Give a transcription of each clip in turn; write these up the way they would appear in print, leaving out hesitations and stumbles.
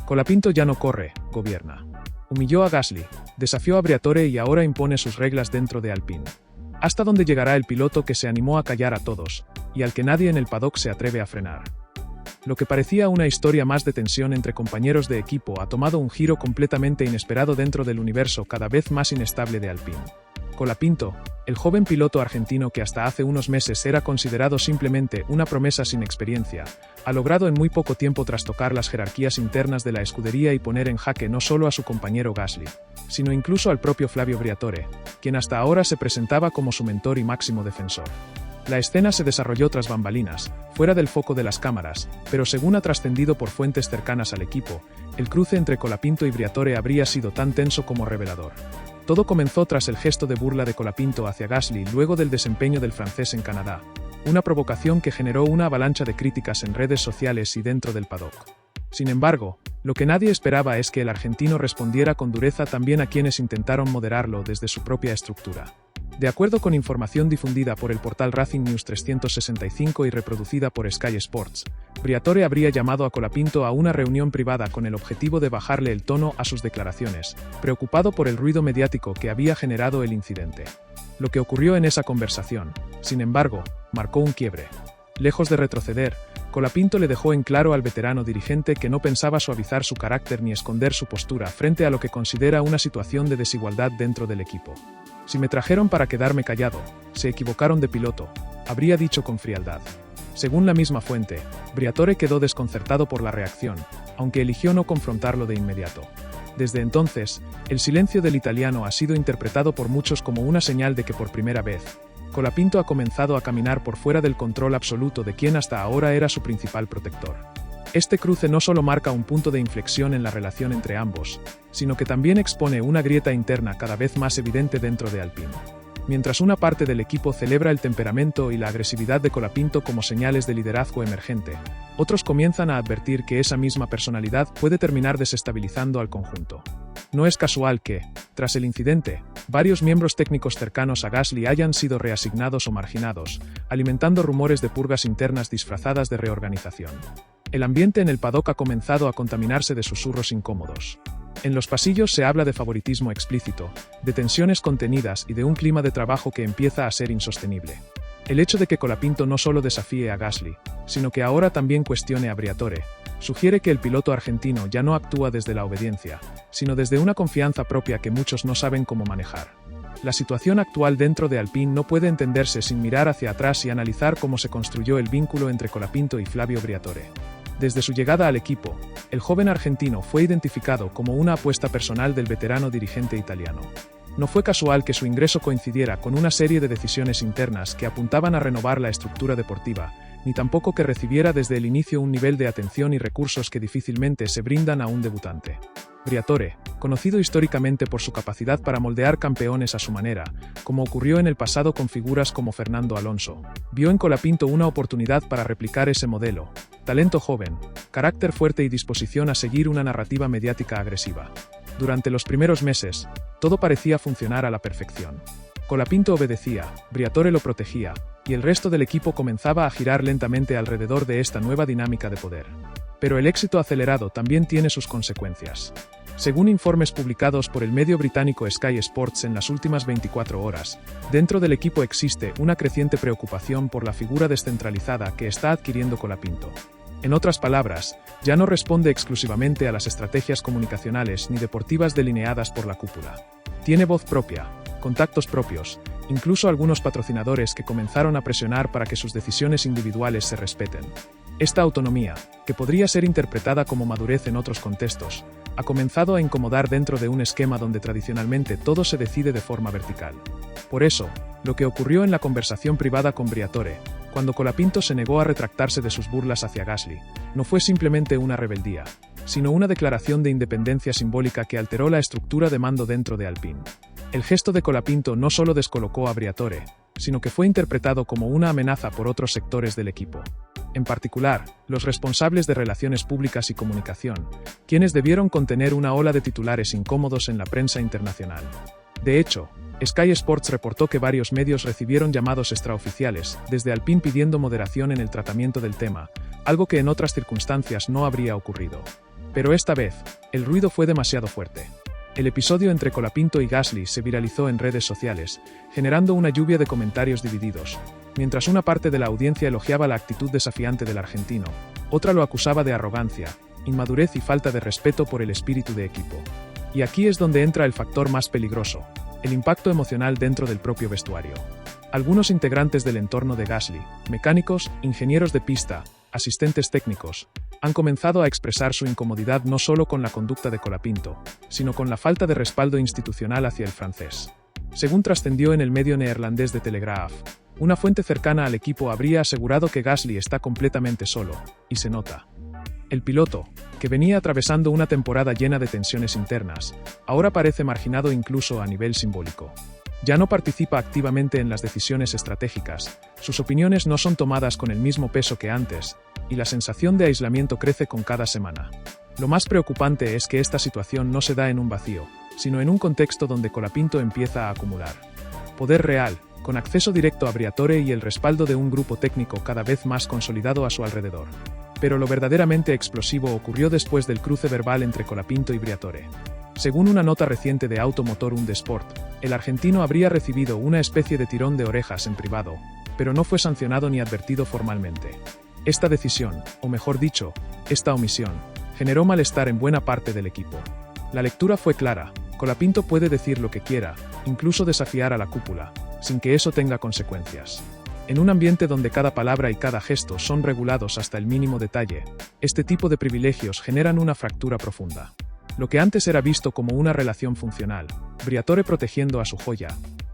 Colapinto ya no corre, gobierna. Humilló a Gasly, desafió a Briatore y ahora impone sus reglas dentro de Alpine. ¿Hasta dónde llegará el piloto que se animó a callar a todos, y al que nadie en el paddock se atreve a frenar? Lo que parecía una historia más de tensión entre compañeros de equipo ha tomado un giro completamente inesperado dentro del universo cada vez más inestable de Alpine. Colapinto, el joven piloto argentino que hasta hace unos meses era considerado simplemente una promesa sin experiencia, ha logrado en muy poco tiempo trastocar las jerarquías internas de la escudería y poner en jaque no solo a su compañero Gasly, sino incluso al propio Flavio Briatore, quien hasta ahora se presentaba como su mentor y máximo defensor. La escena se desarrolló tras bambalinas, fuera del foco de las cámaras, pero según ha trascendido por fuentes cercanas al equipo, el cruce entre Colapinto y Briatore habría sido tan tenso como revelador. Todo comenzó tras el gesto de burla de Colapinto hacia Gasly luego del desempeño del francés en Canadá, una provocación que generó una avalancha de críticas en redes sociales y dentro del paddock. Sin embargo, lo que nadie esperaba es que el argentino respondiera con dureza también a quienes intentaron moderarlo desde su propia estructura. De acuerdo con información difundida por el portal Racing News 365 y reproducida por Sky Sports, Briatore habría llamado a Colapinto a una reunión privada con el objetivo de bajarle el tono a sus declaraciones, preocupado por el ruido mediático que había generado el incidente. Lo que ocurrió en esa conversación, sin embargo, marcó un quiebre. Lejos de retroceder, Colapinto le dejó en claro al veterano dirigente que no pensaba suavizar su carácter ni esconder su postura frente a lo que considera una situación de desigualdad dentro del equipo. Si me trajeron para quedarme callado, se equivocaron de piloto, habría dicho con frialdad. Según la misma fuente, Briatore quedó desconcertado por la reacción, aunque eligió no confrontarlo de inmediato. Desde entonces, el silencio del italiano ha sido interpretado por muchos como una señal de que por primera vez, Colapinto ha comenzado a caminar por fuera del control absoluto de quien hasta ahora era su principal protector. Este cruce no solo marca un punto de inflexión en la relación entre ambos, sino que también expone una grieta interna cada vez más evidente dentro de Alpine. Mientras una parte del equipo celebra el temperamento y la agresividad de Colapinto como señales de liderazgo emergente, otros comienzan a advertir que esa misma personalidad puede terminar desestabilizando al conjunto. No es casual que, tras el incidente, varios miembros técnicos cercanos a Gasly hayan sido reasignados o marginados, alimentando rumores de purgas internas disfrazadas de reorganización. El ambiente en el paddock ha comenzado a contaminarse de susurros incómodos. En los pasillos se habla de favoritismo explícito, de tensiones contenidas y de un clima de trabajo que empieza a ser insostenible. El hecho de que Colapinto no solo desafíe a Gasly, sino que ahora también cuestione a Briatore, sugiere que el piloto argentino ya no actúa desde la obediencia, sino desde una confianza propia que muchos no saben cómo manejar. La situación actual dentro de Alpine no puede entenderse sin mirar hacia atrás y analizar cómo se construyó el vínculo entre Colapinto y Flavio Briatore. Desde su llegada al equipo, el joven argentino fue identificado como una apuesta personal del veterano dirigente italiano. No fue casual que su ingreso coincidiera con una serie de decisiones internas que apuntaban a renovar la estructura deportiva, ni tampoco que recibiera desde el inicio un nivel de atención y recursos que difícilmente se brindan a un debutante. Briatore, conocido históricamente por su capacidad para moldear campeones a su manera, como ocurrió en el pasado con figuras como Fernando Alonso, vio en Colapinto una oportunidad para replicar ese modelo: talento joven, carácter fuerte y disposición a seguir una narrativa mediática agresiva. Durante los primeros meses, todo parecía funcionar a la perfección. Colapinto obedecía, Briatore lo protegía, y el resto del equipo comenzaba a girar lentamente alrededor de esta nueva dinámica de poder. Pero el éxito acelerado también tiene sus consecuencias. Según informes publicados por el medio británico Sky Sports en las últimas 24 horas, dentro del equipo existe una creciente preocupación por la figura descentralizada que está adquiriendo Colapinto. En otras palabras, ya no responde exclusivamente a las estrategias comunicacionales ni deportivas delineadas por la cúpula. Tiene voz propia, contactos propios, incluso algunos patrocinadores que comenzaron a presionar para que sus decisiones individuales se respeten. Esta autonomía, que podría ser interpretada como madurez en otros contextos, ha comenzado a incomodar dentro de un esquema donde tradicionalmente todo se decide de forma vertical. Por eso, lo que ocurrió en la conversación privada con Briatore, cuando Colapinto se negó a retractarse de sus burlas hacia Gasly, no fue simplemente una rebeldía, sino una declaración de independencia simbólica que alteró la estructura de mando dentro de Alpine. El gesto de Colapinto no solo descolocó a Briatore, sino que fue interpretado como una amenaza por otros sectores del equipo. En particular, los responsables de relaciones públicas y comunicación, quienes debieron contener una ola de titulares incómodos en la prensa internacional. De hecho, Sky Sports reportó que varios medios recibieron llamados extraoficiales desde Alpine pidiendo moderación en el tratamiento del tema, algo que en otras circunstancias no habría ocurrido. Pero esta vez, el ruido fue demasiado fuerte. El episodio entre Colapinto y Gasly se viralizó en redes sociales, generando una lluvia de comentarios divididos. Mientras una parte de la audiencia elogiaba la actitud desafiante del argentino, otra lo acusaba de arrogancia, inmadurez y falta de respeto por el espíritu de equipo. Y aquí es donde entra el factor más peligroso, el impacto emocional dentro del propio vestuario. Algunos integrantes del entorno de Gasly, mecánicos, ingenieros de pista, asistentes técnicos, han comenzado a expresar su incomodidad no solo con la conducta de Colapinto, sino con la falta de respaldo institucional hacia el francés. Según trascendió en el medio neerlandés de Telegraaf, una fuente cercana al equipo habría asegurado que Gasly está completamente solo, y se nota. El piloto, que venía atravesando una temporada llena de tensiones internas, ahora parece marginado incluso a nivel simbólico. Ya no participa activamente en las decisiones estratégicas, sus opiniones no son tomadas con el mismo peso que antes, y la sensación de aislamiento crece con cada semana. Lo más preocupante es que esta situación no se da en un vacío, sino en un contexto donde Colapinto empieza a acumular poder real, con acceso directo a Briatore y el respaldo de un grupo técnico cada vez más consolidado a su alrededor. Pero lo verdaderamente explosivo ocurrió después del cruce verbal entre Colapinto y Briatore. Según una nota reciente de Automotor und Sport, el argentino habría recibido una especie de tirón de orejas en privado, pero no fue sancionado ni advertido formalmente. Esta decisión, o mejor dicho, esta omisión, generó malestar en buena parte del equipo. La lectura fue clara: Colapinto puede decir lo que quiera, incluso desafiar a la cúpula, sin que eso tenga consecuencias. En un ambiente donde cada palabra y cada gesto son regulados hasta el mínimo detalle, este tipo de privilegios generan una fractura profunda. Lo que antes era visto como una relación funcional, Briatore protegiendo a su joya,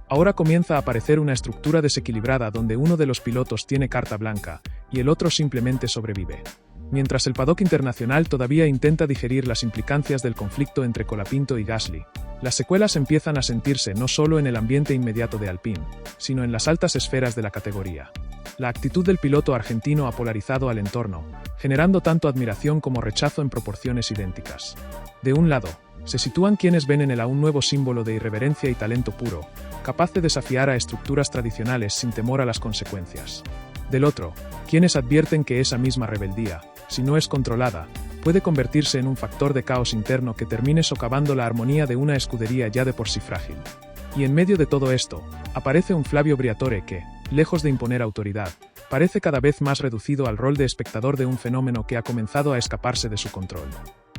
ahora comienza a aparecer una estructura desequilibrada donde uno de los pilotos tiene carta blanca y el otro simplemente sobrevive. Mientras el paddock internacional todavía intenta digerir las implicancias del conflicto entre Colapinto y Gasly, las secuelas empiezan a sentirse no solo en el ambiente inmediato de Alpine, sino en las altas esferas de la categoría. La actitud del piloto argentino ha polarizado al entorno, generando tanto admiración como rechazo en proporciones idénticas. De un lado, se sitúan quienes ven en él a un nuevo símbolo de irreverencia y talento puro, capaz de desafiar a estructuras tradicionales sin temor a las consecuencias. Del otro, quienes advierten que esa misma rebeldía, si no es controlada, puede convertirse en un factor de caos interno que termine socavando la armonía de una escudería ya de por sí frágil. Y en medio de todo esto, aparece un Flavio Briatore que, lejos de imponer autoridad, parece cada vez más reducido al rol de espectador de un fenómeno que ha comenzado a escaparse de su control.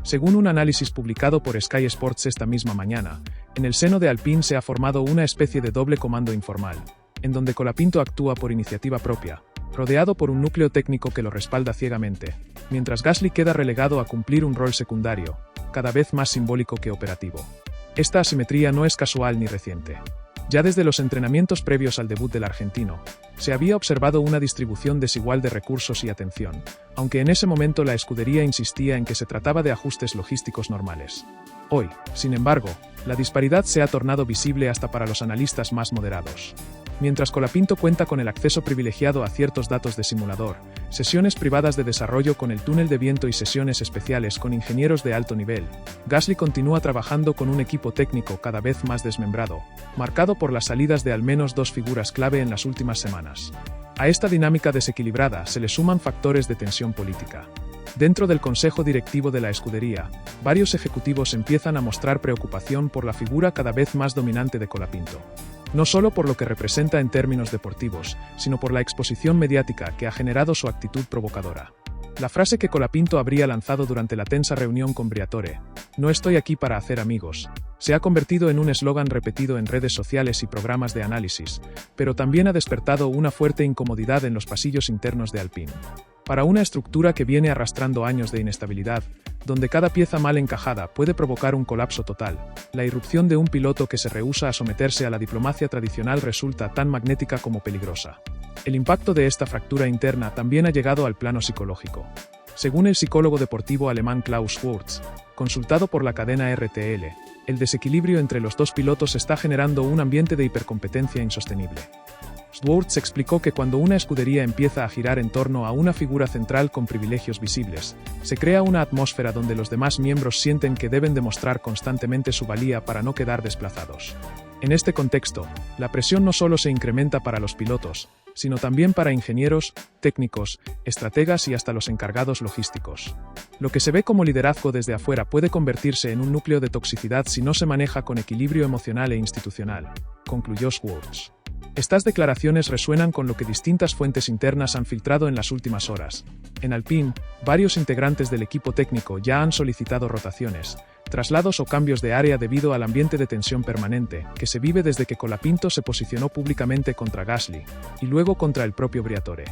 Según un análisis publicado por Sky Sports esta misma mañana, en el seno de Alpine se ha formado una especie de doble comando informal, en donde Colapinto actúa por iniciativa propia, rodeado por un núcleo técnico que lo respalda ciegamente, mientras Gasly queda relegado a cumplir un rol secundario, cada vez más simbólico que operativo. Esta asimetría no es casual ni reciente. Ya desde los entrenamientos previos al debut del argentino, se había observado una distribución desigual de recursos y atención, aunque en ese momento la escudería insistía en que se trataba de ajustes logísticos normales. Hoy, sin embargo, la disparidad se ha tornado visible hasta para los analistas más moderados. Mientras Colapinto cuenta con el acceso privilegiado a ciertos datos de simulador, sesiones privadas de desarrollo con el túnel de viento y sesiones especiales con ingenieros de alto nivel, Gasly continúa trabajando con un equipo técnico cada vez más desmembrado, marcado por las salidas de al menos dos figuras clave en las últimas semanas. A esta dinámica desequilibrada se le suman factores de tensión política. Dentro del consejo directivo de la escudería, varios ejecutivos empiezan a mostrar preocupación por la figura cada vez más dominante de Colapinto. No solo por lo que representa en términos deportivos, sino por la exposición mediática que ha generado su actitud provocadora. La frase que Colapinto habría lanzado durante la tensa reunión con Briatore, "No estoy aquí para hacer amigos", se ha convertido en un eslogan repetido en redes sociales y programas de análisis, pero también ha despertado una fuerte incomodidad en los pasillos internos de Alpine. Para una estructura que viene arrastrando años de inestabilidad, donde cada pieza mal encajada puede provocar un colapso total, la irrupción de un piloto que se rehúsa a someterse a la diplomacia tradicional resulta tan magnética como peligrosa. El impacto de esta fractura interna también ha llegado al plano psicológico. Según el psicólogo deportivo alemán Klaus Schwarz, consultado por la cadena RTL, el desequilibrio entre los dos pilotos está generando un ambiente de hipercompetencia insostenible. Schwarz explicó que cuando una escudería empieza a girar en torno a una figura central con privilegios visibles, se crea una atmósfera donde los demás miembros sienten que deben demostrar constantemente su valía para no quedar desplazados. En este contexto, la presión no solo se incrementa para los pilotos, sino también para ingenieros, técnicos, estrategas y hasta los encargados logísticos. Lo que se ve como liderazgo desde afuera puede convertirse en un núcleo de toxicidad si no se maneja con equilibrio emocional e institucional, concluyó Schwartz. Estas declaraciones resuenan con lo que distintas fuentes internas han filtrado en las últimas horas. En Alpine, varios integrantes del equipo técnico ya han solicitado rotaciones, traslados o cambios de área debido al ambiente de tensión permanente que se vive desde que Colapinto se posicionó públicamente contra Gasly y luego contra el propio Briatore.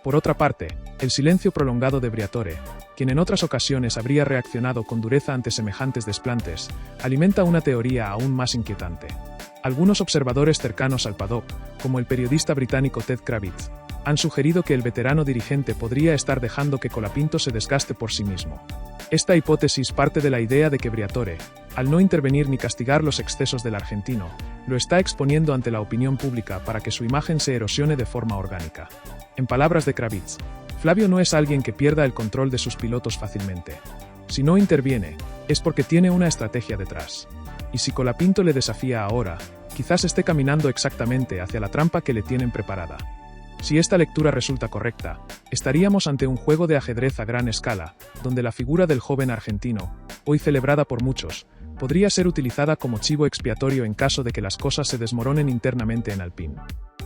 Por otra parte, el silencio prolongado de Briatore, quien en otras ocasiones habría reaccionado con dureza ante semejantes desplantes, alimenta una teoría aún más inquietante. Algunos observadores cercanos al paddock, como el periodista británico Ted Kravitz, han sugerido que el veterano dirigente podría estar dejando que Colapinto se desgaste por sí mismo. Esta hipótesis parte de la idea de que Briatore, al no intervenir ni castigar los excesos del argentino, lo está exponiendo ante la opinión pública para que su imagen se erosione de forma orgánica. En palabras de Kravitz, Flavio no es alguien que pierda el control de sus pilotos fácilmente. Si no interviene, es porque tiene una estrategia detrás. Y si Colapinto le desafía ahora, quizás esté caminando exactamente hacia la trampa que le tienen preparada. Si esta lectura resulta correcta, estaríamos ante un juego de ajedrez a gran escala, donde la figura del joven argentino, hoy celebrada por muchos, podría ser utilizada como chivo expiatorio en caso de que las cosas se desmoronen internamente en Alpine.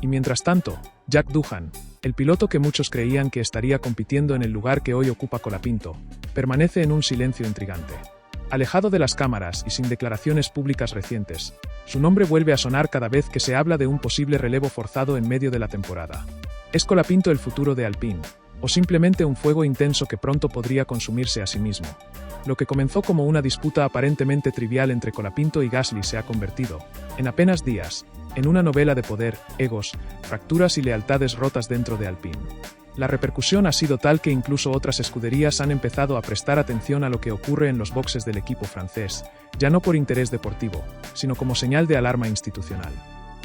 Y mientras tanto, Jack Doohan, el piloto que muchos creían que estaría compitiendo en el lugar que hoy ocupa Colapinto, permanece en un silencio intrigante. Alejado de las cámaras y sin declaraciones públicas recientes, su nombre vuelve a sonar cada vez que se habla de un posible relevo forzado en medio de la temporada. ¿Es Colapinto el futuro de Alpine? ¿O simplemente un fuego intenso que pronto podría consumirse a sí mismo? Lo que comenzó como una disputa aparentemente trivial entre Colapinto y Gasly se ha convertido, en apenas días, en una novela de poder, egos, fracturas y lealtades rotas dentro de Alpine. La repercusión ha sido tal que incluso otras escuderías han empezado a prestar atención a lo que ocurre en los boxes del equipo francés, ya no por interés deportivo, sino como señal de alarma institucional.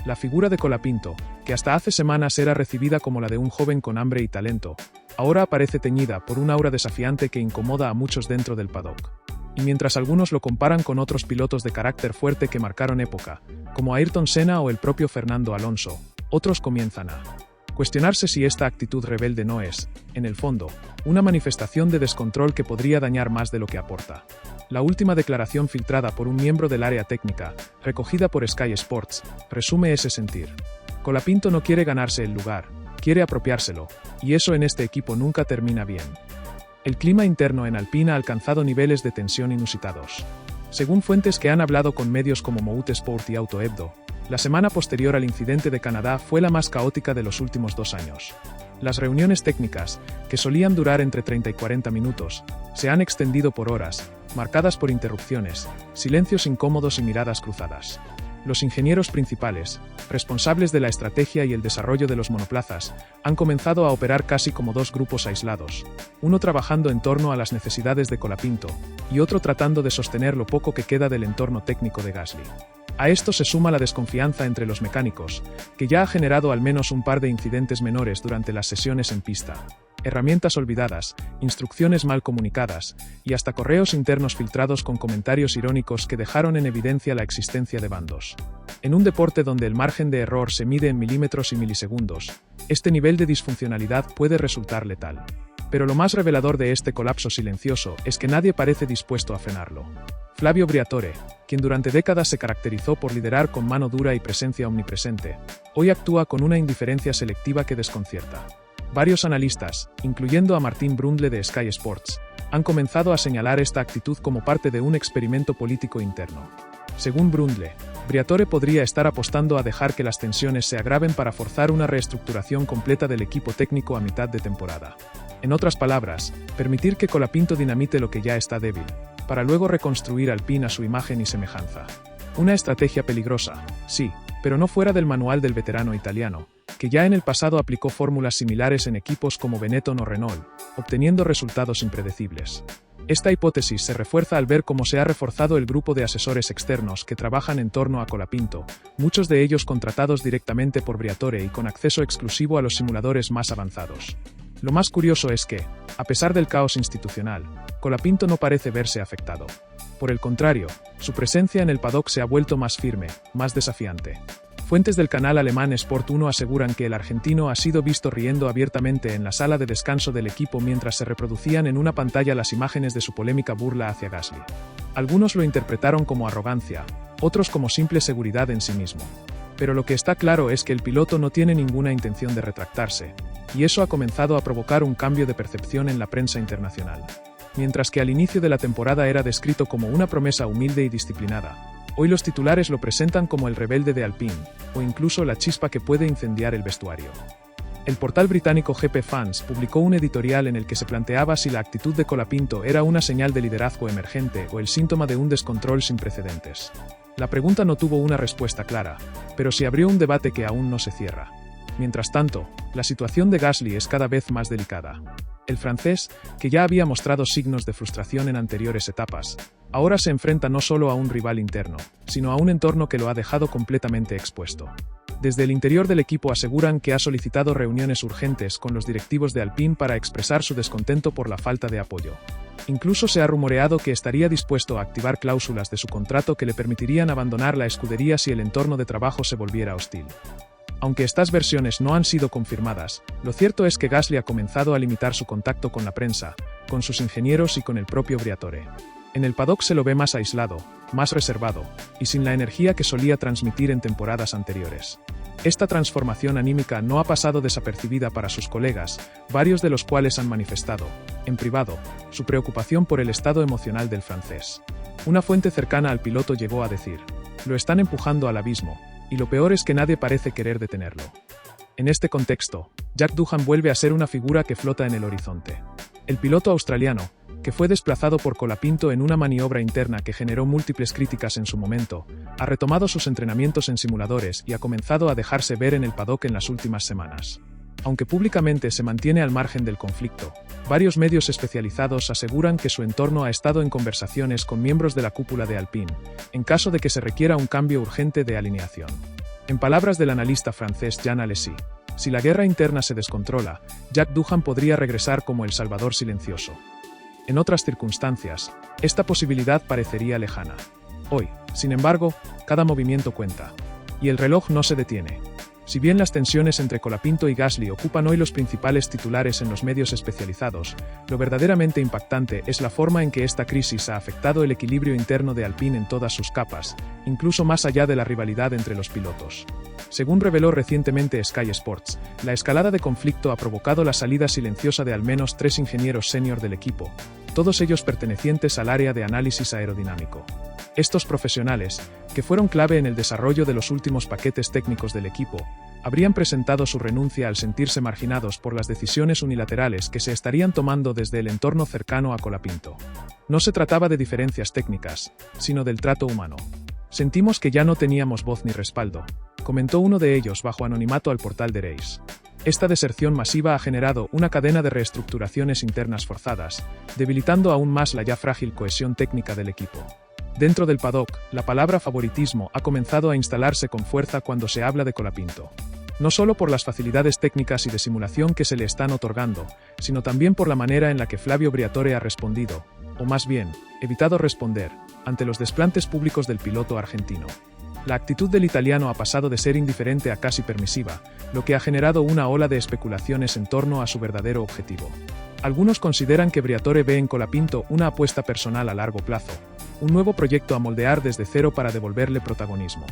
La figura de Colapinto, que hasta hace semanas era recibida como la de un joven con hambre y talento, ahora aparece teñida por un aura desafiante que incomoda a muchos dentro del paddock. Y mientras algunos lo comparan con otros pilotos de carácter fuerte que marcaron época, como Ayrton Senna o el propio Fernando Alonso, otros comienzan a cuestionarse si esta actitud rebelde no es, en el fondo, una manifestación de descontrol que podría dañar más de lo que aporta. La última declaración filtrada por un miembro del área técnica, recogida por Sky Sports, resume ese sentir. Colapinto no quiere ganarse el lugar, quiere apropiárselo, y eso en este equipo nunca termina bien. El clima interno en Alpine ha alcanzado niveles de tensión inusitados. Según fuentes que han hablado con medios como Mout Sport y Auto Hebdo, la semana posterior al incidente de Canadá fue la más caótica de los últimos 2 años. Las reuniones técnicas, que solían durar entre 30 y 40 minutos, se han extendido por horas, marcadas por interrupciones, silencios incómodos y miradas cruzadas. Los ingenieros principales, responsables de la estrategia y el desarrollo de los monoplazas, han comenzado a operar casi como 2 grupos aislados, uno trabajando en torno a las necesidades de Colapinto, y otro tratando de sostener lo poco que queda del entorno técnico de Gasly. A esto se suma la desconfianza entre los mecánicos, que ya ha generado al menos un par de incidentes menores durante las sesiones en pista. Herramientas olvidadas, instrucciones mal comunicadas, y hasta correos internos filtrados con comentarios irónicos que dejaron en evidencia la existencia de bandos. En un deporte donde el margen de error se mide en milímetros y milisegundos, este nivel de disfuncionalidad puede resultar letal. Pero lo más revelador de este colapso silencioso es que nadie parece dispuesto a frenarlo. Flavio Briatore, quien durante décadas se caracterizó por liderar con mano dura y presencia omnipresente, hoy actúa con una indiferencia selectiva que desconcierta. Varios analistas, incluyendo a Martin Brundle de Sky Sports, han comenzado a señalar esta actitud como parte de un experimento político interno. Según Brundle, Briatore podría estar apostando a dejar que las tensiones se agraven para forzar una reestructuración completa del equipo técnico a mitad de temporada. En otras palabras, permitir que Colapinto dinamite lo que ya está débil, para luego reconstruir Alpine a su imagen y semejanza. Una estrategia peligrosa, sí, pero no fuera del manual del veterano italiano, que ya en el pasado aplicó fórmulas similares en equipos como Benetton o Renault, obteniendo resultados impredecibles. Esta hipótesis se refuerza al ver cómo se ha reforzado el grupo de asesores externos que trabajan en torno a Colapinto, muchos de ellos contratados directamente por Briatore y con acceso exclusivo a los simuladores más avanzados. Lo más curioso es que, a pesar del caos institucional, Colapinto no parece verse afectado. Por el contrario, su presencia en el paddock se ha vuelto más firme, más desafiante. Fuentes del canal alemán Sport 1 aseguran que el argentino ha sido visto riendo abiertamente en la sala de descanso del equipo mientras se reproducían en una pantalla las imágenes de su polémica burla hacia Gasly. Algunos lo interpretaron como arrogancia, otros como simple seguridad en sí mismo. Pero lo que está claro es que el piloto no tiene ninguna intención de retractarse, y eso ha comenzado a provocar un cambio de percepción en la prensa internacional. Mientras que al inicio de la temporada era descrito como una promesa humilde y disciplinada, hoy los titulares lo presentan como el rebelde de Alpine, o incluso la chispa que puede incendiar el vestuario. El portal británico GP Fans publicó un editorial en el que se planteaba si la actitud de Colapinto era una señal de liderazgo emergente o el síntoma de un descontrol sin precedentes. La pregunta no tuvo una respuesta clara, pero sí abrió un debate que aún no se cierra. Mientras tanto, la situación de Gasly es cada vez más delicada. El francés, que ya había mostrado signos de frustración en anteriores etapas, ahora se enfrenta no solo a un rival interno, sino a un entorno que lo ha dejado completamente expuesto. Desde el interior del equipo aseguran que ha solicitado reuniones urgentes con los directivos de Alpine para expresar su descontento por la falta de apoyo. Incluso se ha rumoreado que estaría dispuesto a activar cláusulas de su contrato que le permitirían abandonar la escudería si el entorno de trabajo se volviera hostil. Aunque estas versiones no han sido confirmadas, lo cierto es que Gasly ha comenzado a limitar su contacto con la prensa, con sus ingenieros y con el propio Briatore. En el paddock se lo ve más aislado, más reservado, y sin la energía que solía transmitir en temporadas anteriores. Esta transformación anímica no ha pasado desapercibida para sus colegas, varios de los cuales han manifestado, en privado, su preocupación por el estado emocional del francés. Una fuente cercana al piloto llegó a decir: "Lo están empujando al abismo, y lo peor es que nadie parece querer detenerlo". En este contexto, Jack Doohan vuelve a ser una figura que flota en el horizonte. El piloto australiano, que fue desplazado por Colapinto en una maniobra interna que generó múltiples críticas en su momento, ha retomado sus entrenamientos en simuladores y ha comenzado a dejarse ver en el paddock en las últimas semanas. Aunque públicamente se mantiene al margen del conflicto, varios medios especializados aseguran que su entorno ha estado en conversaciones con miembros de la cúpula de Alpine, en caso de que se requiera un cambio urgente de alineación. En palabras del analista francés Jean Alesi, si la guerra interna se descontrola, Jack Doohan podría regresar como el salvador silencioso. En otras circunstancias, esta posibilidad parecería lejana. Hoy, sin embargo, cada movimiento cuenta. Y el reloj no se detiene. Si bien las tensiones entre Colapinto y Gasly ocupan hoy los principales titulares en los medios especializados, lo verdaderamente impactante es la forma en que esta crisis ha afectado el equilibrio interno de Alpine en todas sus capas, incluso más allá de la rivalidad entre los pilotos. Según reveló recientemente Sky Sports, la escalada de conflicto ha provocado la salida silenciosa de al menos 3 ingenieros senior del equipo, todos ellos pertenecientes al área de análisis aerodinámico. Estos profesionales, que fueron clave en el desarrollo de los últimos paquetes técnicos del equipo, habrían presentado su renuncia al sentirse marginados por las decisiones unilaterales que se estarían tomando desde el entorno cercano a Colapinto. No se trataba de diferencias técnicas, sino del trato humano. Sentimos que ya no teníamos voz ni respaldo, comentó uno de ellos bajo anonimato al portal The Race. Esta deserción masiva ha generado una cadena de reestructuraciones internas forzadas, debilitando aún más la ya frágil cohesión técnica del equipo. Dentro del paddock, la palabra favoritismo ha comenzado a instalarse con fuerza cuando se habla de Colapinto. No solo por las facilidades técnicas y de simulación que se le están otorgando, sino también por la manera en la que Flavio Briatore ha respondido, o más bien, evitado responder, ante los desplantes públicos del piloto argentino. La actitud del italiano ha pasado de ser indiferente a casi permisiva, lo que ha generado una ola de especulaciones en torno a su verdadero objetivo. Algunos consideran que Briatore ve en Colapinto una apuesta personal a largo plazo, un nuevo proyecto a moldear desde cero para devolverle protagonismo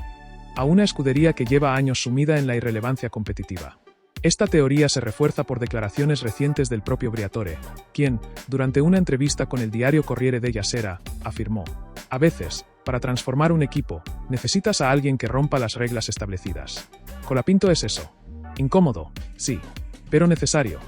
a una escudería que lleva años sumida en la irrelevancia competitiva. Esta teoría se refuerza por declaraciones recientes del propio Briatore, quien, durante una entrevista con el diario Corriere della Sera, afirmó: "A veces, para transformar un equipo, necesitas a alguien que rompa las reglas establecidas. Colapinto es eso. Incómodo, sí, pero necesario".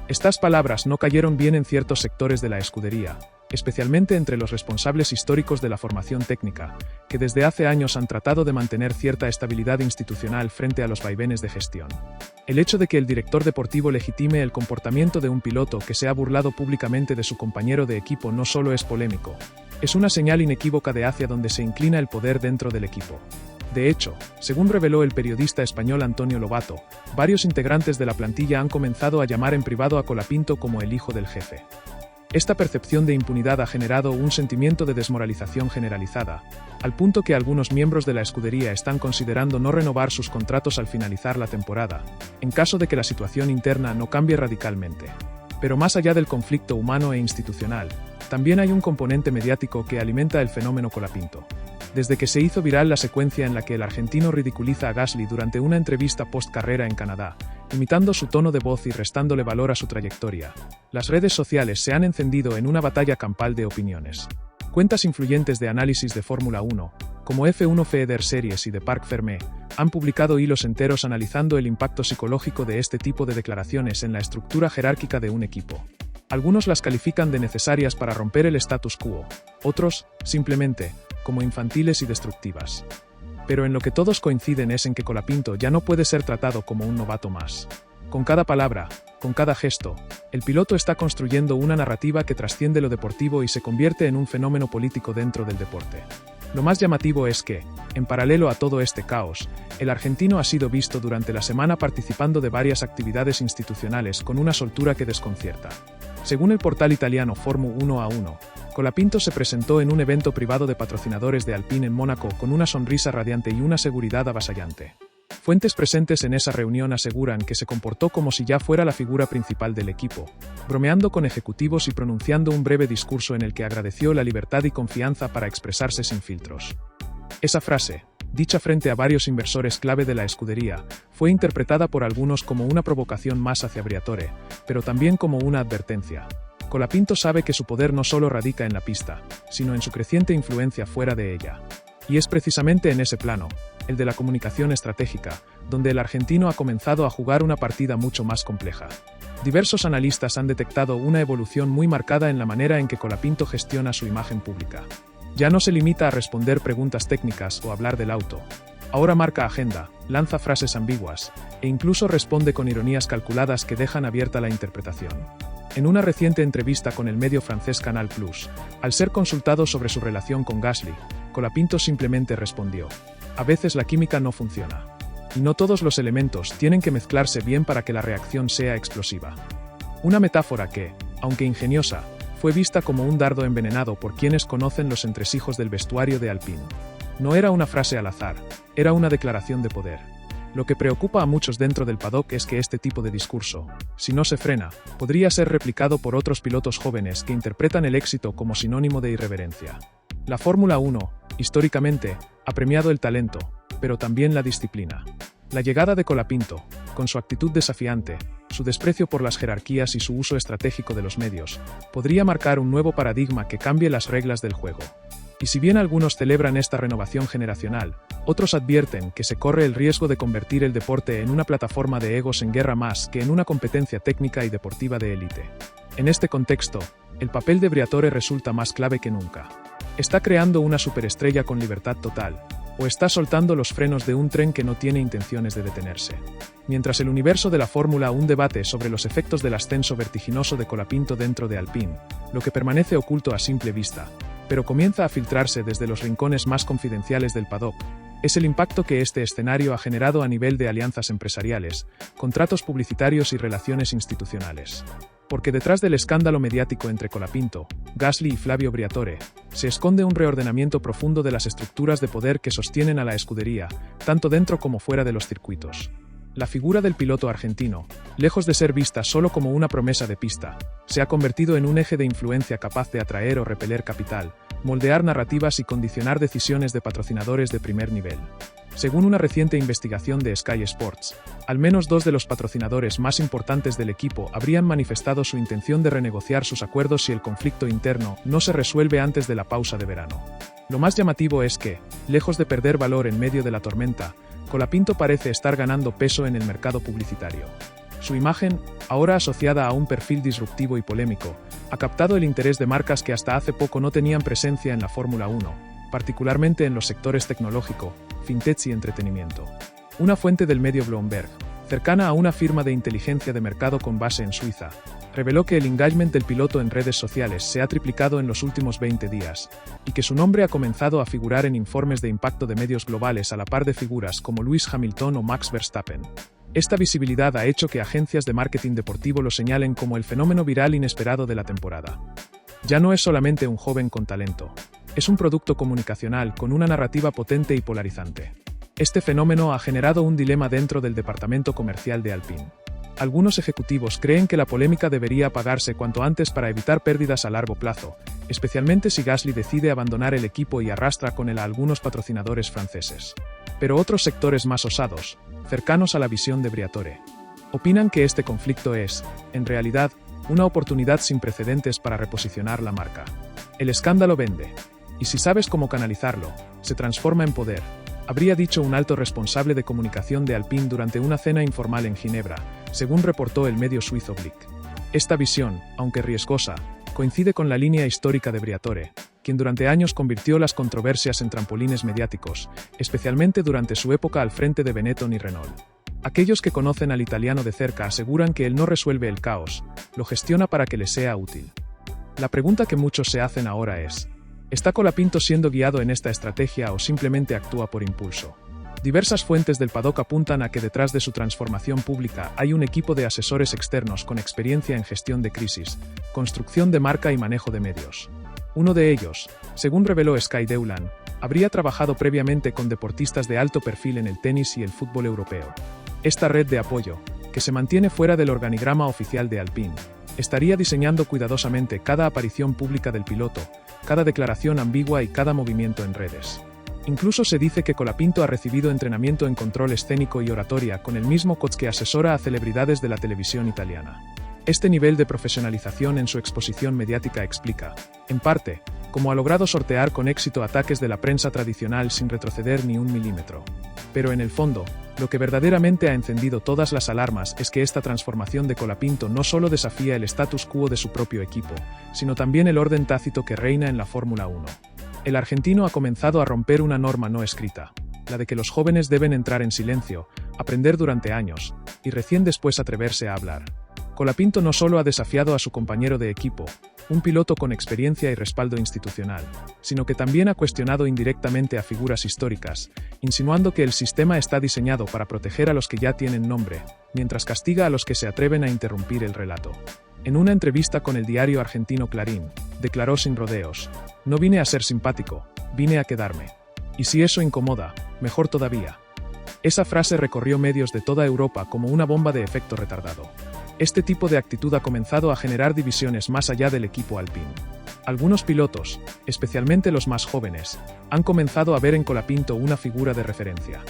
Estas palabras no cayeron bien en ciertos sectores de la escudería, especialmente entre los responsables históricos de la formación técnica, que desde hace años han tratado de mantener cierta estabilidad institucional frente a los vaivenes de gestión. El hecho de que el director deportivo legitime el comportamiento de un piloto que se ha burlado públicamente de su compañero de equipo no solo es polémico, es una señal inequívoca de hacia dónde se inclina el poder dentro del equipo. De hecho, según reveló el periodista español Antonio Lobato, varios integrantes de la plantilla han comenzado a llamar en privado a Colapinto como el hijo del jefe. Esta percepción de impunidad ha generado un sentimiento de desmoralización generalizada, al punto que algunos miembros de la escudería están considerando no renovar sus contratos al finalizar la temporada, en caso de que la situación interna no cambie radicalmente. Pero más allá del conflicto humano e institucional, también hay un componente mediático que alimenta el fenómeno Colapinto. Desde que se hizo viral la secuencia en la que el argentino ridiculiza a Gasly durante una entrevista post-carrera en Canadá, imitando su tono de voz y restándole valor a su trayectoria, las redes sociales se han encendido en una batalla campal de opiniones. Cuentas influyentes de análisis de Fórmula 1, como F1 Feeder Series y The Parc Fermé, han publicado hilos enteros analizando el impacto psicológico de este tipo de declaraciones en la estructura jerárquica de un equipo. Algunos las califican de necesarias para romper el status quo, otros, simplemente, como infantiles y destructivas. Pero en lo que todos coinciden es en que Colapinto ya no puede ser tratado como un novato más. Con cada palabra, con cada gesto, el piloto está construyendo una narrativa que trasciende lo deportivo y se convierte en un fenómeno político dentro del deporte. Lo más llamativo es que, en paralelo a todo este caos, el argentino ha sido visto durante la semana participando de varias actividades institucionales con una soltura que desconcierta. Según el portal italiano Fórmula 1, Colapinto se presentó en un evento privado de patrocinadores de Alpine en Mónaco con una sonrisa radiante y una seguridad avasallante. Fuentes presentes en esa reunión aseguran que se comportó como si ya fuera la figura principal del equipo, bromeando con ejecutivos y pronunciando un breve discurso en el que agradeció la libertad y confianza para expresarse sin filtros. Esa frase, dicha frente a varios inversores clave de la escudería, fue interpretada por algunos como una provocación más hacia Briatore, pero también como una advertencia. Colapinto sabe que su poder no solo radica en la pista, sino en su creciente influencia fuera de ella. Y es precisamente en ese plano, el de la comunicación estratégica, donde el argentino ha comenzado a jugar una partida mucho más compleja. Diversos analistas han detectado una evolución muy marcada en la manera en que Colapinto gestiona su imagen pública. Ya no se limita a responder preguntas técnicas o hablar del auto. Ahora marca agenda, lanza frases ambiguas, e incluso responde con ironías calculadas que dejan abierta la interpretación. En una reciente entrevista con el medio francés Canal Plus, al ser consultado sobre su relación con Gasly, Colapinto simplemente respondió: "A veces la química no funciona. Y no todos los elementos tienen que mezclarse bien para que la reacción sea explosiva". Una metáfora que, aunque ingeniosa, fue vista como un dardo envenenado por quienes conocen los entresijos del vestuario de Alpine. No era una frase al azar, era una declaración de poder. Lo que preocupa a muchos dentro del paddock es que este tipo de discurso, si no se frena, podría ser replicado por otros pilotos jóvenes que interpretan el éxito como sinónimo de irreverencia. La Fórmula 1, históricamente, ha premiado el talento, pero también la disciplina. La llegada de Colapinto, con su actitud desafiante, su desprecio por las jerarquías y su uso estratégico de los medios, podría marcar un nuevo paradigma que cambie las reglas del juego. Y si bien algunos celebran esta renovación generacional, otros advierten que se corre el riesgo de convertir el deporte en una plataforma de egos en guerra más que en una competencia técnica y deportiva de élite. En este contexto, el papel de Briatore resulta más clave que nunca. ¿Está creando una superestrella con libertad total, o está soltando los frenos de un tren que no tiene intenciones de detenerse? Mientras el universo de la Fórmula 1 debate sobre los efectos del ascenso vertiginoso de Colapinto dentro de Alpine, lo que permanece oculto a simple vista, pero comienza a filtrarse desde los rincones más confidenciales del paddock, es el impacto que este escenario ha generado a nivel de alianzas empresariales, contratos publicitarios y relaciones institucionales. Porque detrás del escándalo mediático entre Colapinto, Gasly y Flavio Briatore, se esconde un reordenamiento profundo de las estructuras de poder que sostienen a la escudería, tanto dentro como fuera de los circuitos. La figura del piloto argentino, lejos de ser vista solo como una promesa de pista, se ha convertido en un eje de influencia capaz de atraer o repeler capital, moldear narrativas y condicionar decisiones de patrocinadores de primer nivel. Según una reciente investigación de Sky Sports, al menos 2 de los patrocinadores más importantes del equipo habrían manifestado su intención de renegociar sus acuerdos si el conflicto interno no se resuelve antes de la pausa de verano. Lo más llamativo es que, lejos de perder valor en medio de la tormenta, Colapinto parece estar ganando peso en el mercado publicitario. Su imagen, ahora asociada a un perfil disruptivo y polémico, ha captado el interés de marcas que hasta hace poco no tenían presencia en la Fórmula 1, particularmente en los sectores tecnológico, fintech y entretenimiento. Una fuente del medio Bloomberg, cercana a una firma de inteligencia de mercado con base en Suiza, reveló que el engagement del piloto en redes sociales se ha triplicado en los últimos 20 días, y que su nombre ha comenzado a figurar en informes de impacto de medios globales a la par de figuras como Lewis Hamilton o Max Verstappen. Esta visibilidad ha hecho que agencias de marketing deportivo lo señalen como el fenómeno viral inesperado de la temporada. Ya no es solamente un joven con talento, es un producto comunicacional con una narrativa potente y polarizante. Este fenómeno ha generado un dilema dentro del departamento comercial de Alpine. Algunos ejecutivos creen que la polémica debería apagarse cuanto antes para evitar pérdidas a largo plazo, especialmente si Gasly decide abandonar el equipo y arrastra con él a algunos patrocinadores franceses. Pero otros sectores más osados, cercanos a la visión de Briatore, opinan que este conflicto es, en realidad, una oportunidad sin precedentes para reposicionar la marca. El escándalo vende, y si sabes cómo canalizarlo, se transforma en poder, habría dicho un alto responsable de comunicación de Alpine durante una cena informal en Ginebra, según reportó el medio suizo Blick. Esta visión, aunque riesgosa, coincide con la línea histórica de Briatore, quien durante años convirtió las controversias en trampolines mediáticos, especialmente durante su época al frente de Benetton y Renault. Aquellos que conocen al italiano de cerca aseguran que él no resuelve el caos, lo gestiona para que le sea útil. La pregunta que muchos se hacen ahora es: ¿está Colapinto siendo guiado en esta estrategia o simplemente actúa por impulso? Diversas fuentes del paddock apuntan a que detrás de su transformación pública hay un equipo de asesores externos con experiencia en gestión de crisis, construcción de marca y manejo de medios. Uno de ellos, según reveló Sky Deulan, habría trabajado previamente con deportistas de alto perfil en el tenis y el fútbol europeo. Esta red de apoyo, que se mantiene fuera del organigrama oficial de Alpine, estaría diseñando cuidadosamente cada aparición pública del piloto, cada declaración ambigua y cada movimiento en redes. Incluso se dice que Colapinto ha recibido entrenamiento en control escénico y oratoria con el mismo coach que asesora a celebridades de la televisión italiana. Este nivel de profesionalización en su exposición mediática explica, en parte, cómo ha logrado sortear con éxito ataques de la prensa tradicional sin retroceder ni un milímetro. Pero en el fondo, lo que verdaderamente ha encendido todas las alarmas es que esta transformación de Colapinto no solo desafía el status quo de su propio equipo, sino también el orden tácito que reina en la Fórmula 1. El argentino ha comenzado a romper una norma no escrita, la de que los jóvenes deben entrar en silencio, aprender durante años, y recién después atreverse a hablar. Colapinto no solo ha desafiado a su compañero de equipo, un piloto con experiencia y respaldo institucional, sino que también ha cuestionado indirectamente a figuras históricas, insinuando que el sistema está diseñado para proteger a los que ya tienen nombre, mientras castiga a los que se atreven a interrumpir el relato. En una entrevista con el diario argentino Clarín, declaró sin rodeos: "No vine a ser simpático, vine a quedarme. Y si eso incomoda, mejor todavía". Esa frase recorrió medios de toda Europa como una bomba de efecto retardado. Este tipo de actitud ha comenzado a generar divisiones más allá del equipo Alpine. Algunos pilotos, especialmente los más jóvenes, han comenzado a ver en Colapinto una figura de referencia.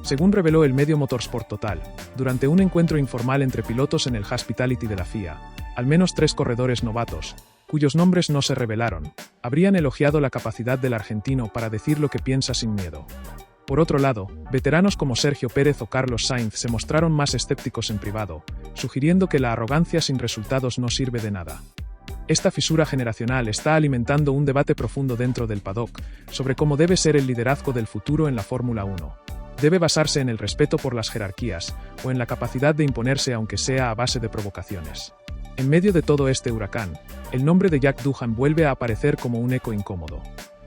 Según reveló el medio Motorsport Total, durante un encuentro informal entre pilotos en el Hospitality de la FIA, al menos 3 corredores novatos, cuyos nombres no se revelaron, habrían elogiado la capacidad del argentino para decir lo que piensa sin miedo. Por otro lado, veteranos como Sergio Pérez o Carlos Sainz se mostraron más escépticos en privado, sugiriendo que la arrogancia sin resultados no sirve de nada. Esta fisura generacional está alimentando un debate profundo dentro del paddock sobre cómo debe ser el liderazgo del futuro en la Fórmula 1. ¿Debe basarse en el respeto por las jerarquías o en la capacidad de imponerse aunque sea a base de provocaciones? En medio de todo este huracán, el nombre de Jack Doohan vuelve a aparecer como un eco incómodo.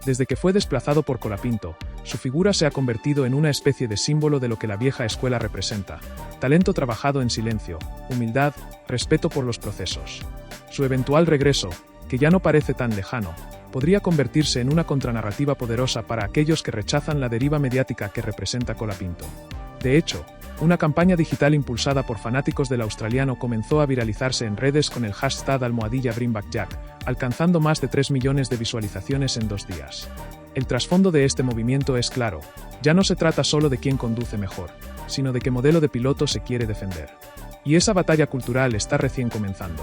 Desde que fue desplazado por Colapinto, su figura se ha convertido en una especie de símbolo de lo que la vieja escuela representa: talento trabajado en silencio, humildad, respeto por los procesos. Su eventual regreso, que ya no parece tan lejano, podría convertirse en una contranarrativa poderosa para aquellos que rechazan la deriva mediática que representa Colapinto. De hecho, una campaña digital impulsada por fanáticos del australiano comenzó a viralizarse en redes con el hashtag #BringBackJack, alcanzando más de 3 millones de visualizaciones en 2 días. El trasfondo de este movimiento es claro: ya no se trata solo de quién conduce mejor, sino de qué modelo de piloto se quiere defender. Y esa batalla cultural está recién comenzando.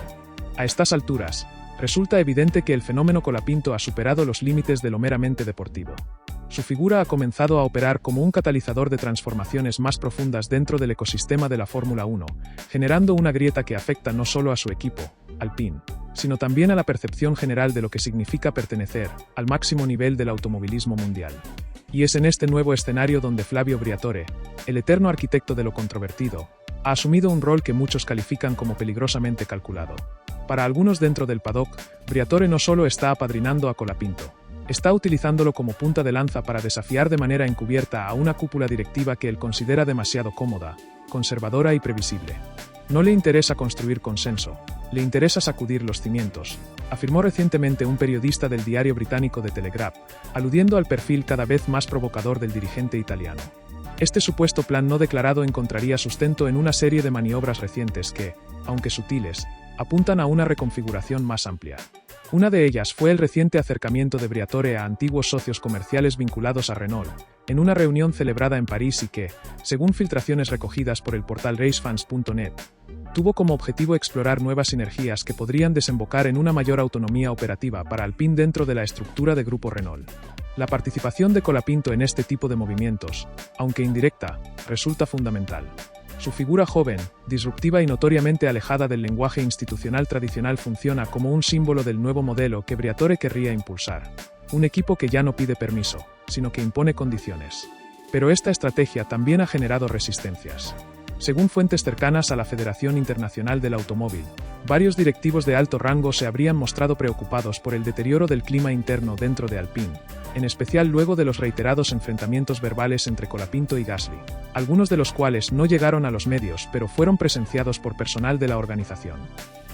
A estas alturas, resulta evidente que el fenómeno Colapinto ha superado los límites de lo meramente deportivo. Su figura ha comenzado a operar como un catalizador de transformaciones más profundas dentro del ecosistema de la Fórmula 1, generando una grieta que afecta no solo a su equipo, Alpine, sino también a la percepción general de lo que significa pertenecer al máximo nivel del automovilismo mundial. Y es en este nuevo escenario donde Flavio Briatore, el eterno arquitecto de lo controvertido, ha asumido un rol que muchos califican como peligrosamente calculado. Para algunos dentro del paddock, Briatore no solo está apadrinando a Colapinto, está utilizándolo como punta de lanza para desafiar de manera encubierta a una cúpula directiva que él considera demasiado cómoda, conservadora y previsible. No le interesa construir consenso, le interesa sacudir los cimientos, afirmó recientemente un periodista del diario británico The Telegraph, aludiendo al perfil cada vez más provocador del dirigente italiano. Este supuesto plan no declarado encontraría sustento en una serie de maniobras recientes que, aunque sutiles, apuntan a una reconfiguración más amplia. Una de ellas fue el reciente acercamiento de Briatore a antiguos socios comerciales vinculados a Renault, en una reunión celebrada en París y que, según filtraciones recogidas por el portal racefans.net, tuvo como objetivo explorar nuevas sinergias que podrían desembocar en una mayor autonomía operativa para Alpine dentro de la estructura de Grupo Renault. La participación de Colapinto en este tipo de movimientos, aunque indirecta, resulta fundamental. Su figura joven, disruptiva y notoriamente alejada del lenguaje institucional tradicional funciona como un símbolo del nuevo modelo que Briatore querría impulsar. Un equipo que ya no pide permiso, sino que impone condiciones. Pero esta estrategia también ha generado resistencias. Según fuentes cercanas a la Federación Internacional del Automóvil, varios directivos de alto rango se habrían mostrado preocupados por el deterioro del clima interno dentro de Alpine, en especial luego de los reiterados enfrentamientos verbales entre Colapinto y Gasly, algunos de los cuales no llegaron a los medios pero fueron presenciados por personal de la organización.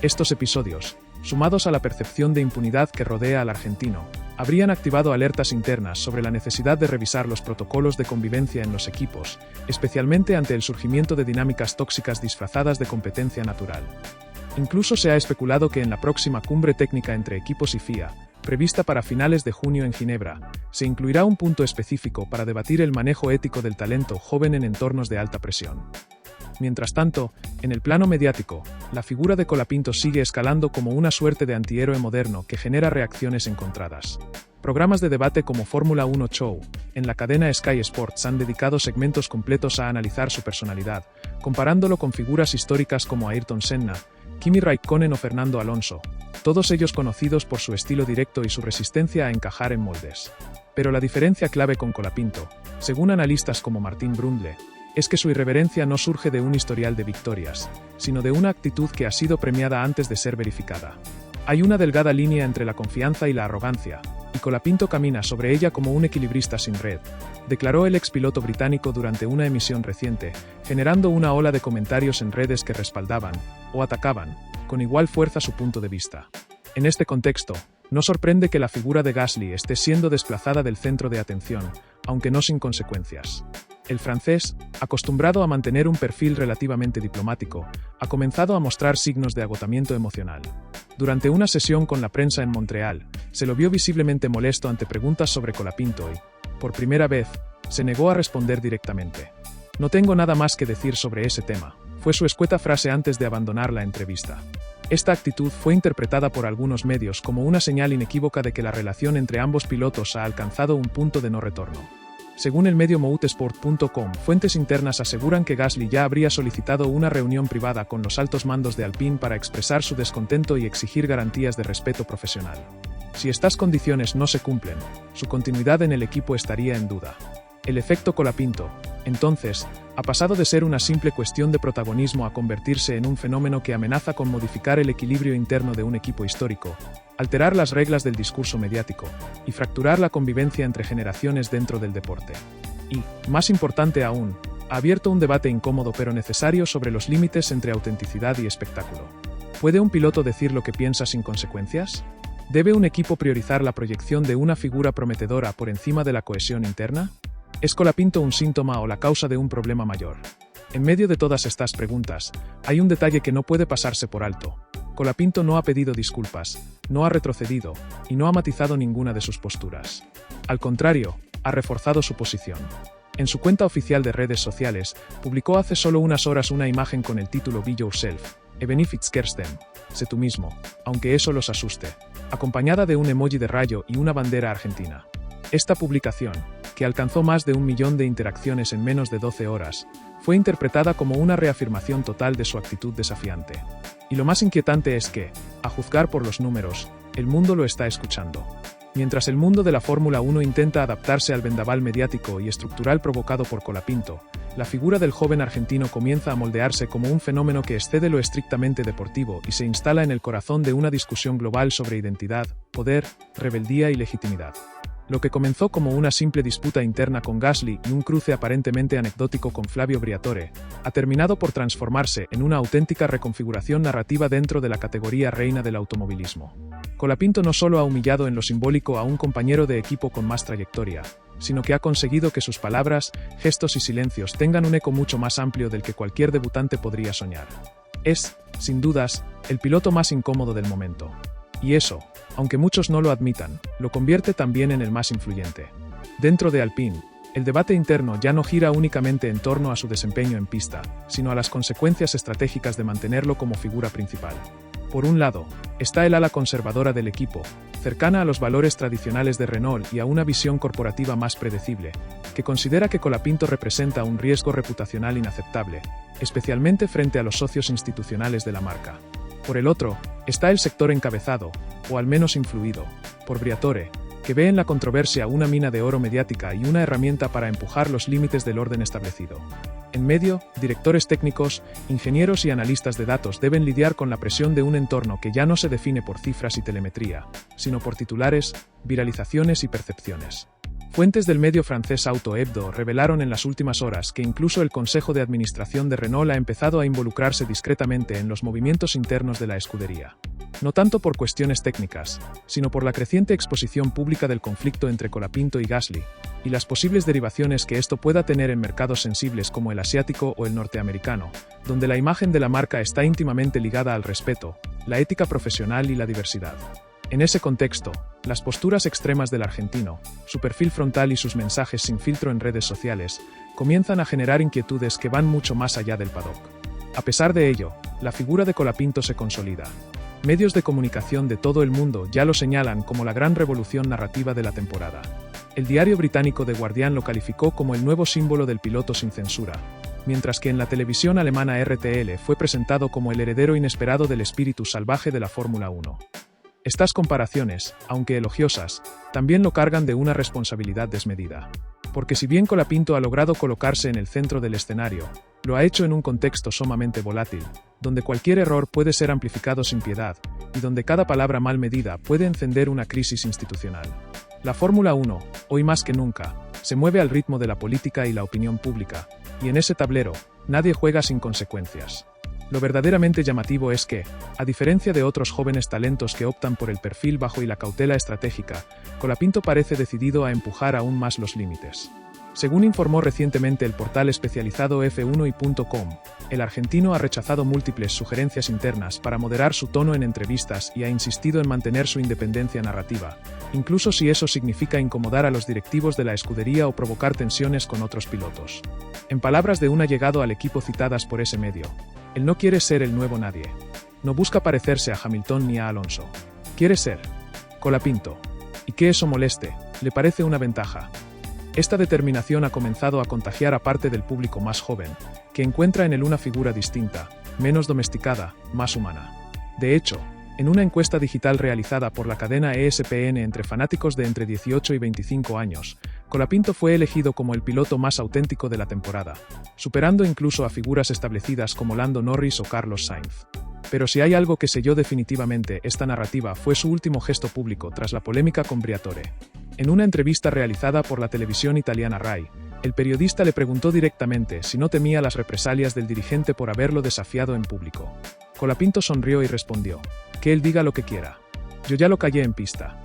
Estos episodios, sumados a la percepción de impunidad que rodea al argentino, habrían activado alertas internas sobre la necesidad de revisar los protocolos de convivencia en los equipos, especialmente ante el surgimiento de dinámicas tóxicas disfrazadas de competencia natural. Incluso se ha especulado que en la próxima cumbre técnica entre equipos y FIA, prevista para finales de junio en Ginebra, se incluirá un punto específico para debatir el manejo ético del talento joven en entornos de alta presión. Mientras tanto, en el plano mediático, la figura de Colapinto sigue escalando como una suerte de antihéroe moderno que genera reacciones encontradas. Programas de debate como Fórmula 1 Show, en la cadena Sky Sports han dedicado segmentos completos a analizar su personalidad, comparándolo con figuras históricas como Ayrton Senna, Kimi Raikkonen o Fernando Alonso, todos ellos conocidos por su estilo directo y su resistencia a encajar en moldes. Pero la diferencia clave con Colapinto, según analistas como Martín Brundle, es que su irreverencia no surge de un historial de victorias, sino de una actitud que ha sido premiada antes de ser verificada. Hay una delgada línea entre la confianza y la arrogancia, y Colapinto camina sobre ella como un equilibrista sin red, declaró el expiloto británico durante una emisión reciente, generando una ola de comentarios en redes que respaldaban, o atacaban, con igual fuerza su punto de vista. En este contexto, no sorprende que la figura de Gasly esté siendo desplazada del centro de atención, aunque no sin consecuencias. El francés, acostumbrado a mantener un perfil relativamente diplomático, ha comenzado a mostrar signos de agotamiento emocional. Durante una sesión con la prensa en Montreal, se lo vio visiblemente molesto ante preguntas sobre Colapinto y, por primera vez, se negó a responder directamente. «No tengo nada más que decir sobre ese tema», fue su escueta frase antes de abandonar la entrevista. Esta actitud fue interpretada por algunos medios como una señal inequívoca de que la relación entre ambos pilotos ha alcanzado un punto de no retorno. Según el medio motorsport.com, fuentes internas aseguran que Gasly ya habría solicitado una reunión privada con los altos mandos de Alpine para expresar su descontento y exigir garantías de respeto profesional. Si estas condiciones no se cumplen, su continuidad en el equipo estaría en duda. El efecto Colapinto, entonces, ha pasado de ser una simple cuestión de protagonismo a convertirse en un fenómeno que amenaza con modificar el equilibrio interno de un equipo histórico, alterar las reglas del discurso mediático y fracturar la convivencia entre generaciones dentro del deporte. Y, más importante aún, ha abierto un debate incómodo pero necesario sobre los límites entre autenticidad y espectáculo. ¿Puede un piloto decir lo que piensa sin consecuencias? ¿Debe un equipo priorizar la proyección de una figura prometedora por encima de la cohesión interna? ¿Es Colapinto un síntoma o la causa de un problema mayor? En medio de todas estas preguntas, hay un detalle que no puede pasarse por alto. Colapinto no ha pedido disculpas, no ha retrocedido, y no ha matizado ninguna de sus posturas. Al contrario, ha reforzado su posición. En su cuenta oficial de redes sociales, publicó hace solo unas horas una imagen con el título Be Yourself, even if it's Kirsten, sé tú mismo, aunque eso los asuste, acompañada de un emoji de rayo y una bandera argentina. Esta publicación, que alcanzó más de 1 millón de interacciones en menos de 12 horas, fue interpretada como una reafirmación total de su actitud desafiante. Y lo más inquietante es que, a juzgar por los números, el mundo lo está escuchando. Mientras el mundo de la Fórmula 1 intenta adaptarse al vendaval mediático y estructural provocado por Colapinto, la figura del joven argentino comienza a moldearse como un fenómeno que excede lo estrictamente deportivo y se instala en el corazón de una discusión global sobre identidad, poder, rebeldía y legitimidad. Lo que comenzó como una simple disputa interna con Gasly y un cruce aparentemente anecdótico con Flavio Briatore, ha terminado por transformarse en una auténtica reconfiguración narrativa dentro de la categoría reina del automovilismo. Colapinto no solo ha humillado en lo simbólico a un compañero de equipo con más trayectoria, sino que ha conseguido que sus palabras, gestos y silencios tengan un eco mucho más amplio del que cualquier debutante podría soñar. Es, sin dudas, el piloto más incómodo del momento. Y eso, aunque muchos no lo admitan, lo convierte también en el más influyente. Dentro de Alpine, el debate interno ya no gira únicamente en torno a su desempeño en pista, sino a las consecuencias estratégicas de mantenerlo como figura principal. Por un lado, está el ala conservadora del equipo, cercana a los valores tradicionales de Renault y a una visión corporativa más predecible, que considera que Colapinto representa un riesgo reputacional inaceptable, especialmente frente a los socios institucionales de la marca. Por el otro, está el sector encabezado, o al menos influido, por Briatore, que ve en la controversia una mina de oro mediática y una herramienta para empujar los límites del orden establecido. En medio, directores técnicos, ingenieros y analistas de datos deben lidiar con la presión de un entorno que ya no se define por cifras y telemetría, sino por titulares, viralizaciones y percepciones. Fuentes del medio francés Auto Hebdo revelaron en las últimas horas que incluso el Consejo de Administración de Renault ha empezado a involucrarse discretamente en los movimientos internos de la escudería. No tanto por cuestiones técnicas, sino por la creciente exposición pública del conflicto entre Colapinto y Gasly, y las posibles derivaciones que esto pueda tener en mercados sensibles como el asiático o el norteamericano, donde la imagen de la marca está íntimamente ligada al respeto, la ética profesional y la diversidad. En ese contexto, las posturas extremas del argentino, su perfil frontal y sus mensajes sin filtro en redes sociales, comienzan a generar inquietudes que van mucho más allá del paddock. A pesar de ello, la figura de Colapinto se consolida. Medios de comunicación de todo el mundo ya lo señalan como la gran revolución narrativa de la temporada. El diario británico The Guardian lo calificó como el nuevo símbolo del piloto sin censura, mientras que en la televisión alemana RTL fue presentado como el heredero inesperado del espíritu salvaje de la Fórmula 1. Estas comparaciones, aunque elogiosas, también lo cargan de una responsabilidad desmedida. Porque si bien Colapinto ha logrado colocarse en el centro del escenario, lo ha hecho en un contexto sumamente volátil, donde cualquier error puede ser amplificado sin piedad, y donde cada palabra mal medida puede encender una crisis institucional. La Fórmula 1, hoy más que nunca, se mueve al ritmo de la política y la opinión pública, y en ese tablero, nadie juega sin consecuencias. Lo verdaderamente llamativo es que, a diferencia de otros jóvenes talentos que optan por el perfil bajo y la cautela estratégica, Colapinto parece decidido a empujar aún más los límites. Según informó recientemente el portal especializado F1y.com, el argentino ha rechazado múltiples sugerencias internas para moderar su tono en entrevistas y ha insistido en mantener su independencia narrativa, incluso si eso significa incomodar a los directivos de la escudería o provocar tensiones con otros pilotos. En palabras de un allegado al equipo citadas por ese medio, él no quiere ser el nuevo nadie. No busca parecerse a Hamilton ni a Alonso. Quiere ser Colapinto. Y que eso moleste, le parece una ventaja. Esta determinación ha comenzado a contagiar a parte del público más joven, que encuentra en él una figura distinta, menos domesticada, más humana. De hecho, en una encuesta digital realizada por la cadena ESPN entre fanáticos de entre 18 y 25 años, Colapinto fue elegido como el piloto más auténtico de la temporada, superando incluso a figuras establecidas como Lando Norris o Carlos Sainz. Pero si hay algo que selló definitivamente esta narrativa fue su último gesto público tras la polémica con Briatore. En una entrevista realizada por la televisión italiana Rai, el periodista le preguntó directamente si no temía las represalias del dirigente por haberlo desafiado en público. Colapinto sonrió y respondió: que él diga lo que quiera. Yo ya lo callé en pista.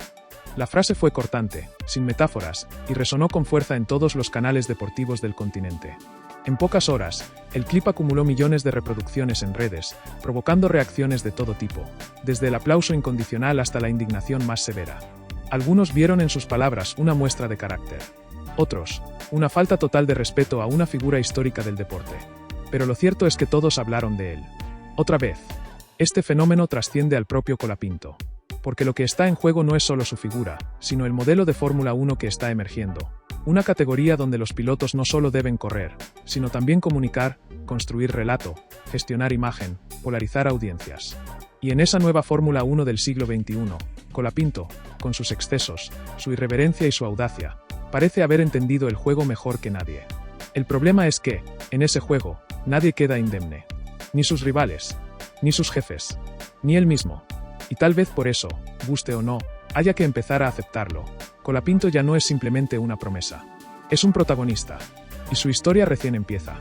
La frase fue cortante, sin metáforas, y resonó con fuerza en todos los canales deportivos del continente. En pocas horas, el clip acumuló millones de reproducciones en redes, provocando reacciones de todo tipo, desde el aplauso incondicional hasta la indignación más severa. Algunos vieron en sus palabras una muestra de carácter. Otros, una falta total de respeto a una figura histórica del deporte. Pero lo cierto es que todos hablaron de él. Otra vez, este fenómeno trasciende al propio Colapinto. Porque lo que está en juego no es solo su figura, sino el modelo de Fórmula 1 que está emergiendo. Una categoría donde los pilotos no solo deben correr, sino también comunicar, construir relato, gestionar imagen, polarizar audiencias. Y en esa nueva Fórmula 1 del siglo XXI, Colapinto, con sus excesos, su irreverencia y su audacia, parece haber entendido el juego mejor que nadie. El problema es que, en ese juego, nadie queda indemne. Ni sus rivales, ni sus jefes, ni él mismo. Y tal vez por eso, guste o no, haya que empezar a aceptarlo. Colapinto ya no es simplemente una promesa. Es un protagonista. Y su historia recién empieza.